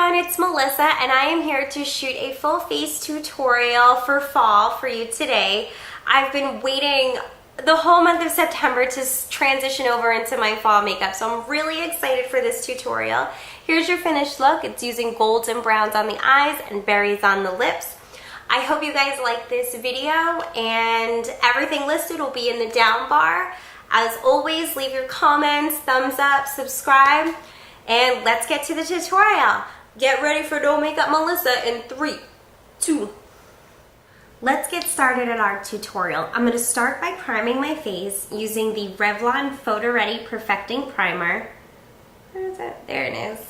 everyone, it's Melissa and I am here to shoot a full face tutorial for fall for you today. I've been waiting the whole month of September to transition over into my fall makeup, so I'm really excited for this tutorial. Here's your finished look. It's using golds and browns on the eyes and berries on the lips. I hope you guys like this video, and everything listed will be in the down bar. As always, leave your comments, thumbs up, subscribe, and let's get to the tutorial. Get ready for Don't Makeup Melissa in 3, 2. Let's get started at our tutorial. I'm going to start by priming my face using the Revlon Photoready Perfecting Primer. Where is it? There it is.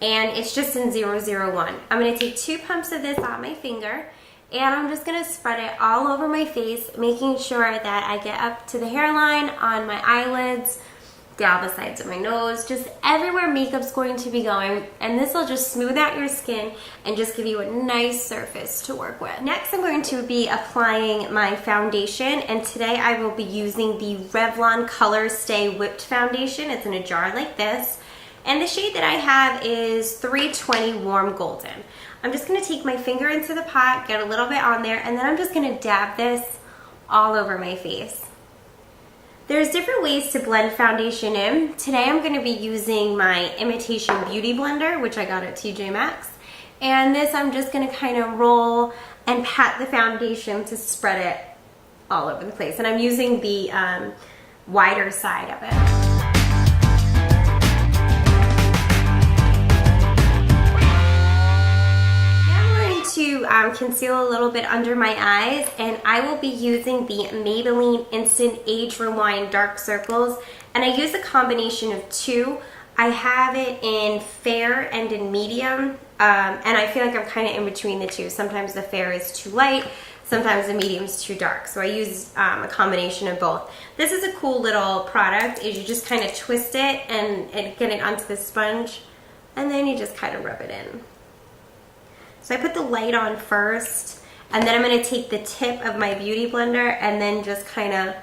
And it's just in 001. I'm going to take 2 pumps of this on my finger, and I'm just going to spread it all over my face, making sure that I get up to the hairline, on my eyelids, down the sides of my nose, just everywhere makeup's going to be going, and this will just smooth out your skin and just give you a nice surface to work with. Next, I'm going to be applying my foundation, and today I will be using the Revlon Colorstay Whipped Foundation. It's in a jar like this, and the shade that I have is 320 Warm Golden. I'm just going to take my finger into the pot, get a little bit on there, and then I'm just going to dab this all over my face. There's different ways to blend foundation in. Today I'm going to be using my Imitation Beauty Blender, which I got at TJ Maxx. And this I'm just going to kind of roll and pat the foundation to spread it all over the place. And I'm using the wider side of it. To conceal a little bit under my eyes, and I will be using the Maybelline Instant Age Rewind Dark Circles, and I use a combination of 2. I have it in fair and in medium, and I feel like I'm kind of in between the 2. Sometimes the fair is too light, sometimes the medium is too dark, so I use a combination of both. This is a cool little product. Is you just kind of twist it and get it onto the sponge, and then you just kind of rub it in. So I put the light on first, and then I'm going to take the tip of my beauty blender and then just kind of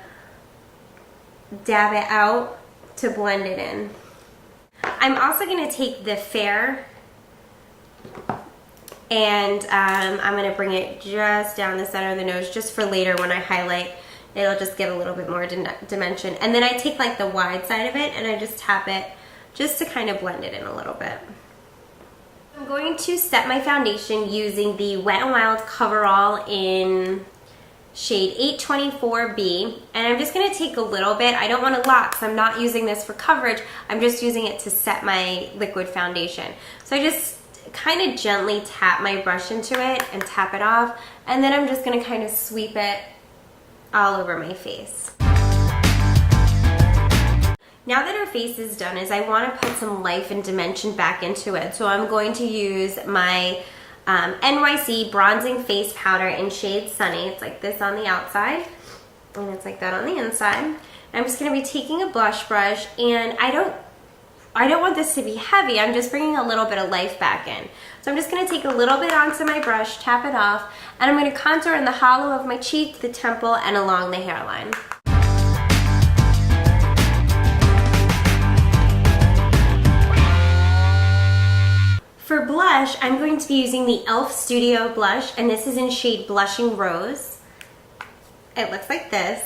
dab it out to blend it in. I'm also going to take the fair, and I'm going to bring it just down the center of the nose just for later when I highlight. It'll just give a little bit more dimension. And then I take like the wide side of it and I just tap it just to kind of blend it in a little bit. I'm going to set my foundation using the WetnWild Coverall in shade 824B, and I'm just going to take a little bit. I don't want a lot because I'm not using this for coverage. I'm just using it to set my liquid foundation. So I just kind of gently tap my brush into it and tap it off, and then I'm just going to kind of sweep it all over my face. Now that our face is done, I want to put some life and dimension back into it. So I'm going to use my NYC Bronzing Face Powder in shade Sunny. It's like this on the outside, and it's like that on the inside. And I'm just going to be taking a blush brush, and I don't want this to be heavy. I'm just bringing a little bit of life back in. So I'm just going to take a little bit onto my brush, tap it off, and I'm going to contour in the hollow of my cheek, the temple, and along the hairline. For blush, I'm going to be using the e.l.f. Studio Blush, and this is in shade Blushing Rose. It looks like this.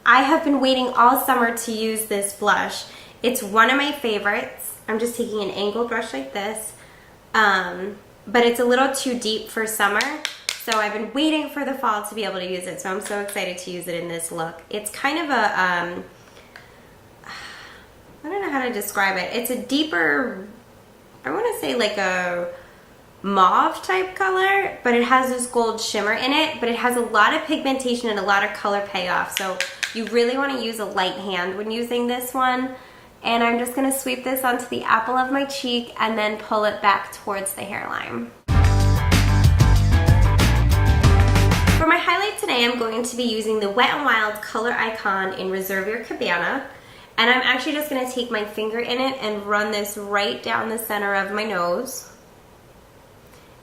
I have been waiting all summer to use this blush. It's one of my favorites. I'm just taking an angled brush like this, but it's a little too deep for summer, so I've been waiting for the fall to be able to use it, so I'm so excited to use it in this look. It's kind of a, I don't know how to describe it. It's a deeper, I want to say like a mauve type color, but it has this gold shimmer in it, but it has a lot of pigmentation and a lot of color payoff. So you really want to use a light hand when using this one. And I'm just going to sweep this onto the apple of my cheek and then pull it back towards the hairline. For my highlight today, I'm going to be using the Wet n Wild Color Icon in Reserve Your Cabana. And I'm actually just going to take my finger in it and run this right down the center of my nose.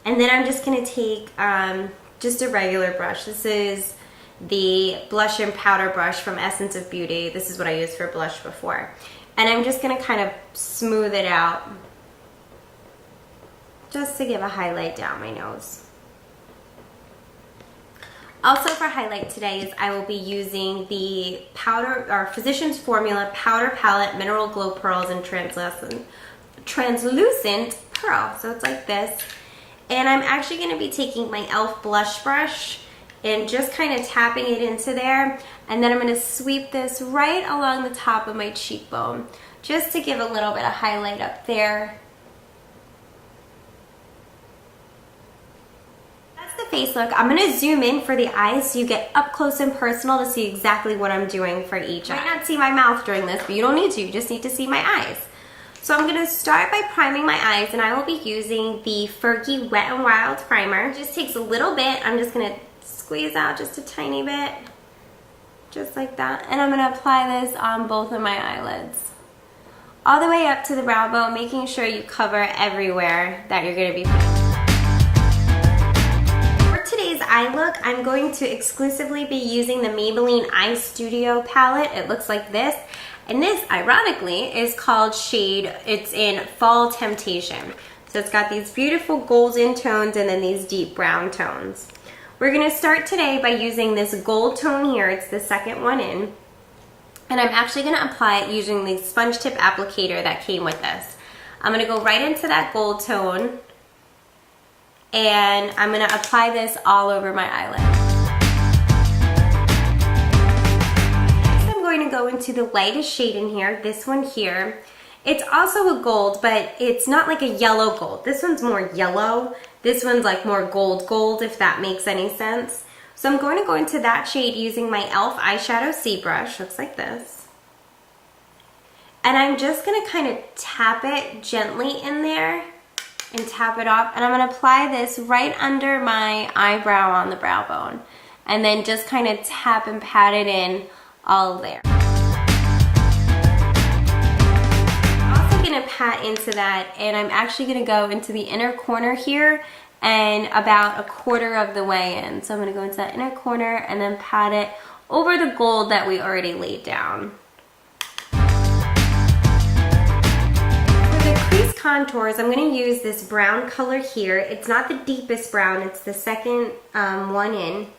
And then I'm just going to take just a regular brush. This is the blush and powder brush from Essence of Beauty. This is what I used for blush before. And I'm just going to kind of smooth it out just to give a highlight down my nose. Also for highlight today is I will be using the powder or Physicians Formula Powder Palette Mineral Glow Pearls in translucent pearl. So it's like this. And I'm actually going to be taking my e.l.f. blush brush and just kind of tapping it into there. And then I'm going to sweep this right along the top of my cheekbone, just to give a little bit of highlight up there. That's the face look. I'm going to zoom in for the eyes so you get up close and personal to see exactly what I'm doing for each eye. You might not see my mouth during this, but you don't need to. You just need to see my eyes. So I'm going to start by priming my eyes, and I will be using the Fergie Wet n Wild primer. It just takes a little bit. I'm just going to squeeze out just a tiny bit, just like that. And I'm going to apply this on both of my eyelids, all the way up to the brow bone, making sure you cover everywhere that you're going to be putting. For today's eye look, I'm going to exclusively be using the Maybelline Eye Studio palette. It looks like this. And this, ironically, is called Shade. It's in Fall Temptation. So it's got these beautiful golden tones and then these deep brown tones. We're going to start today by using this gold tone here. It's the second one in. And I'm actually going to apply it using the sponge tip applicator that came with this. I'm going to go right into that gold tone. And I'm going to apply this all over my eyelid. Going to go into the lightest shade in here, this one here. It's also a gold, but it's not like a yellow gold. This one's more yellow. This one's like more gold, if that makes any sense. So I'm going to go into that shade using my e.l.f. eyeshadow C brush. Looks like this. And I'm just going to kind of tap it gently in there and tap it off. And I'm going to apply this right under my eyebrow on the brow bone. And then just kind of tap and pat it in all there. Also gonna pat into that, and I'm actually gonna go into the inner corner here and about a quarter of the way in. So I'm gonna go into that inner corner and then pat it over the gold that we already laid down. For the crease contours, I'm gonna use this brown color here. It's not the deepest brown, it's the second one in.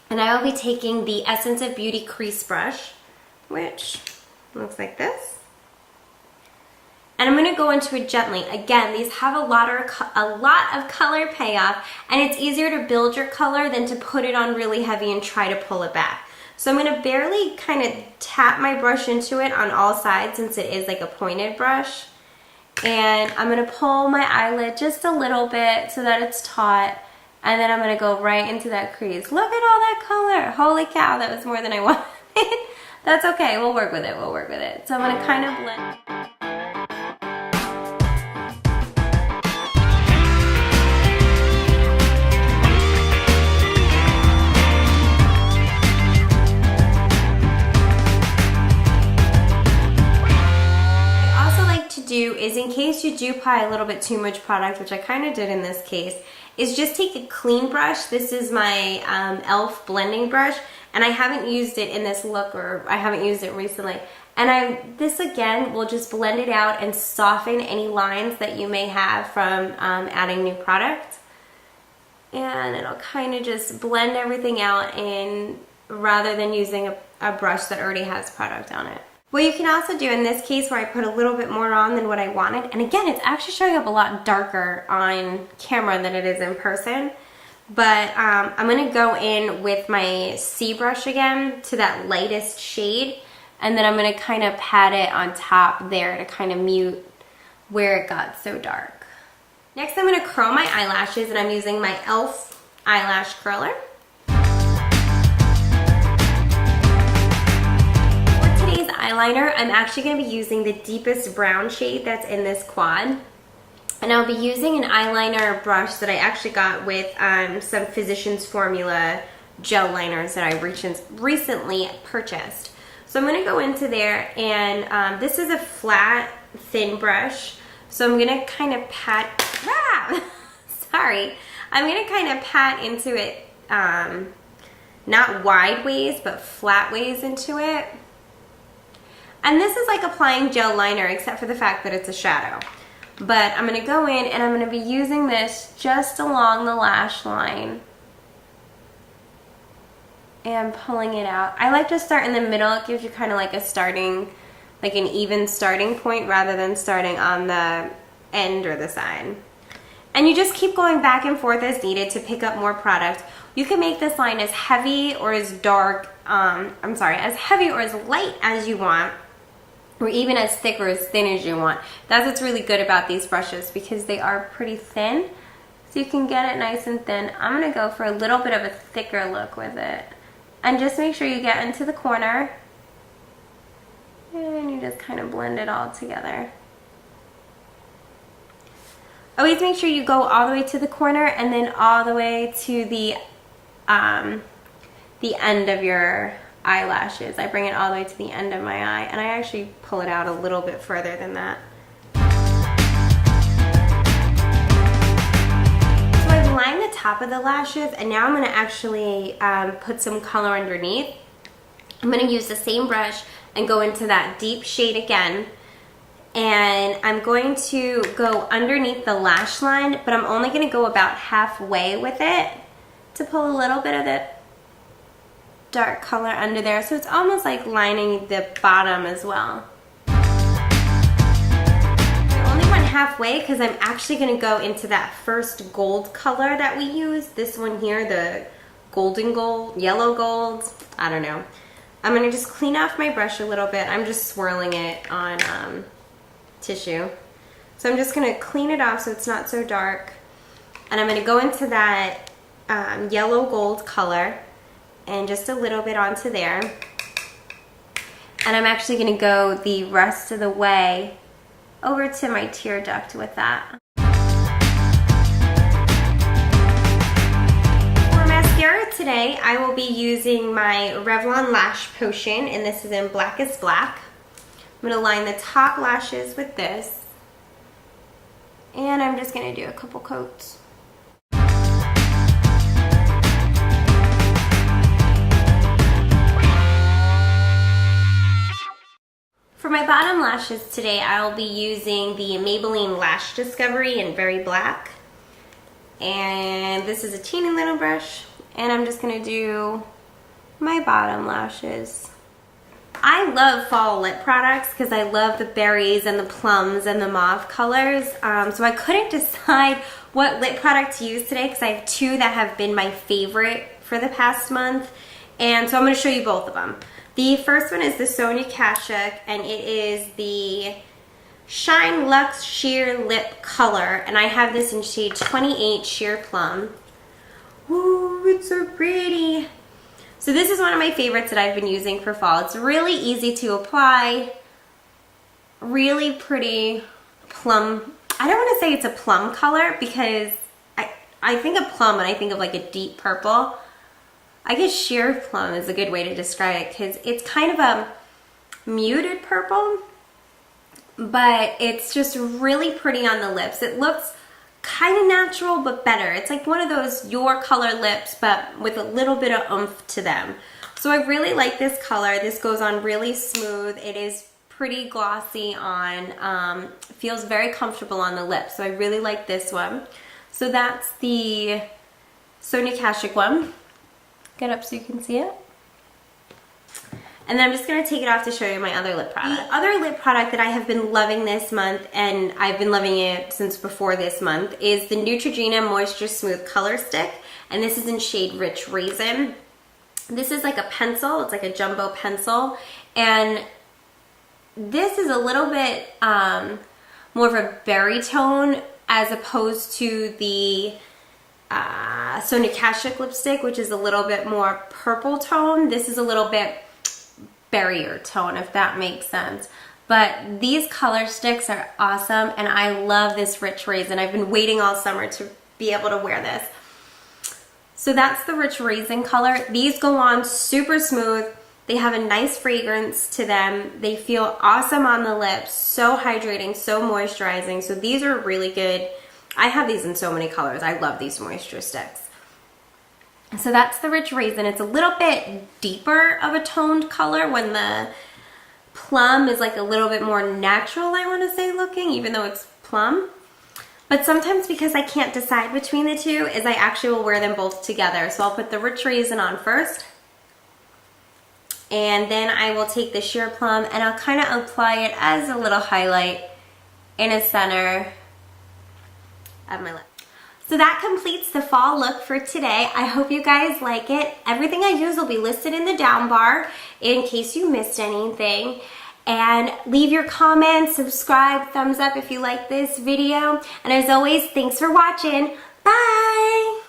And I will be taking the Essence of Beauty crease brush, which looks like this. And I'm going to go into it gently. Again, these have a lot of color payoff, and it's easier to build your color than to put it on really heavy and try to pull it back. So I'm going to barely kind of tap my brush into it on all sides since it is like a pointed brush. And I'm going to pull my eyelid just a little bit so that it's taut. And then I'm going to go right into that crease. Look at all that color. Holy cow, that was more than I wanted. That's okay. We'll work with it. We'll work with it. So I'm going to kind of blend. What I also like to do is, in case you do apply a little bit too much product, which I kind of did in this case, is just take a clean brush. This is my e.l.f. blending brush, and I haven't used it in this look, or I haven't used it recently. And this again will just blend it out and soften any lines that you may have from adding new product. And it'll kind of just blend everything out in, rather than using a brush that already has product on it. What you can also do in this case, where I put a little bit more on than what I wanted, and again, it's actually showing up a lot darker on camera than it is in person, but I'm going to go in with my C brush again to that lightest shade, and then I'm going to kind of pat it on top there to kind of mute where it got so dark. Next, I'm going to curl my eyelashes, and I'm using my e.l.f. eyelash curler. Eyeliner, I'm actually going to be using the deepest brown shade that's in this quad, and I'll be using an eyeliner brush that I actually got with some Physicians Formula gel liners that I recently purchased. So I'm going to go into there, and this is a flat, thin brush, so I'm going to kind of pat, sorry, I'm going to kind of pat into it, not wide ways, but flat ways into it. And this is like applying gel liner, except for the fact that it's a shadow. But I'm going to go in and I'm going to be using this just along the lash line and pulling it out. I like to start in the middle. It gives you kind of like a starting, like an even starting point rather than starting on the end or the side. And you just keep going back and forth as needed to pick up more product. You can make this line as heavy or as dark, as heavy or as light as you want, or even as thick or as thin as you want. That's what's really good about these brushes, because they are pretty thin, so you can get it nice and thin. I'm gonna go for a little bit of a thicker look with it. And just make sure you get into the corner and you just kind of blend it all together. Always make sure you go all the way to the corner and then all the way to the end of your eyelashes. I bring it all the way to the end of my eye, and I actually pull it out a little bit further than that. So I've lined the top of the lashes, and now I'm going to actually put some color underneath. I'm going to use the same brush and go into that deep shade again. And I'm going to go underneath the lash line, but I'm only going to go about halfway with it to pull a little bit of the dark color under there. So it's almost like lining the bottom as well. I only went halfway because I'm actually going to go into that first gold color that we use. This one here, the golden gold, yellow gold, I don't know. I'm going to just clean off my brush a little bit. I'm just swirling it on tissue. So I'm just going to clean it off so it's not so dark. And I'm going to go into that yellow gold color and just a little bit onto there. And I'm actually going to go the rest of the way over to my tear duct with that. For mascara today, I will be using my Revlon Lash Potion, and this is in Black is Black. I'm going to line the top lashes with this, and I'm just going to do a couple coats. For my bottom lashes today, I'll be using the Maybelline Lash Discovery in Very Black. And this is a teeny little brush, and I'm just going to do my bottom lashes. I love fall lip products because I love the berries and the plums and the mauve colors. So I couldn't decide what lip product to use today because I have two that have been my favorite for the past month. And so I'm going to show you both of them. The first one is the Sonia Kashuk, and it is the Shine Luxe Sheer Lip Color. And I have this in shade 28 Sheer Plum. Ooh, it's so pretty. So this is one of my favorites that I've been using for fall. It's really easy to apply, really pretty plum. I don't want to say it's a plum color because I think of plum and I think of like a deep purple. I guess sheer plum is a good way to describe it because it's kind of a muted purple, but it's just really pretty on the lips. It looks kind of natural, but better. It's like one of those your color lips, but with a little bit of oomph to them. So I really like this color. This goes on really smooth. It is pretty glossy on, feels very comfortable on the lips. So I really like this one. So that's the Sonia Kashuk one. Get up so you can see it. And then I'm just going to take it off to show you my other lip product. The other lip product that I have been loving this month, and I've been loving it since before this month, is the Neutrogena Moisture Smooth Color Stick. And this is in shade Rich Raisin. This is like a pencil. It's like a jumbo pencil. And this is a little bit more of a berry tone as opposed to the Sonia Kashuk lipstick, which is a little bit more purple tone. This is a little bit berrier tone, if that makes sense. But these color sticks are awesome, and I love this Rich Raisin. I've been waiting all summer to be able to wear this. So that's the Rich Raisin color. These go on super smooth. They have a nice fragrance to them. They feel awesome on the lips, so hydrating, so moisturizing. So these are really good. I have these in so many colors. I love these moisture sticks. So that's the Rich Raisin. It's a little bit deeper of a toned color when the Plum is like a little bit more natural, I want to say, looking, even though it's plum. But sometimes because I can't decide between the two, is I actually will wear them both together. So I'll put the Rich Raisin on first. And then I will take the Sheer Plum and I'll kind of apply it as a little highlight in the center of my lip. So that completes the fall look for today. I hope you guys like it. Everything I use will be listed in the down bar in case you missed anything. And leave your comments, subscribe, thumbs up if you like this video. And as always, thanks for watching. Bye!